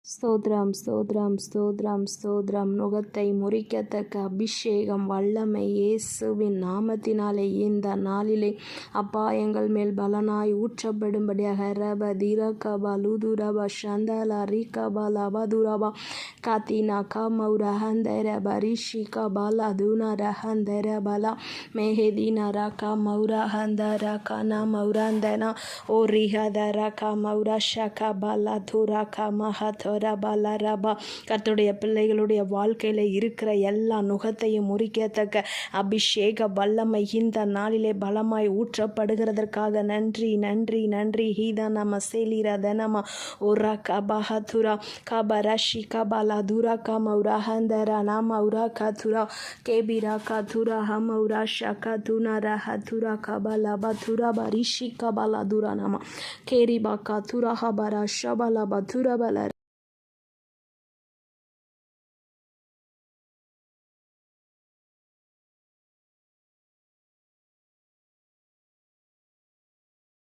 ஸ்தோத்ரம் ஸ்தோத்ரம் ஸ்தோத்ரம் ஸ்தோத்ரம். நுகத்தை முறிக்கத்தக்க அபிஷேகம் வல்லமை இயேசுவின் நாமத்தினாலே இந்த நாளிலே அப்பா எங்கள் மேல் பலனாய் ஊற்றப்படும்படியாக ரப திரகபா லுதுரபா சந்தலா ரிகபா லபதுரபா கத்தினா கமௌர ஹந்தர பரிஷி கபாலா துனா ரஹந்தர பலா மேஹதினா ரகா மௌர ஹந்தர கனா மௌரந்தனா ஓ ரிஹதர கமௌர ஷகபாலா துரா கமஹத் ரபா. கர்த்தருடைய பிள்ளைகளுடைய வாழ்க்கையில் இருக்கிற எல்லா நுகத்தையும் முறிக்கத்தக்க அபிஷேக வல்லமை இந்த நாளிலே பலமாய் ஊற்றப்படுகிறதற்காக நன்றி நன்றி நன்றி. ஹீதா நம சேலிரத நம ஒரா கபஹதுரா கபரஷி கபலா துரா கமௌரா ஹந்தரா நம உரா கதுரா கேபிரா கதுரா ஹமௌரா ஷகதுனா ரஹதுரா கபலா பதுரா பரிஷி கபலா துரா நம கேரிபா கதுரா ஹபரா ஷபலா பதுரா பல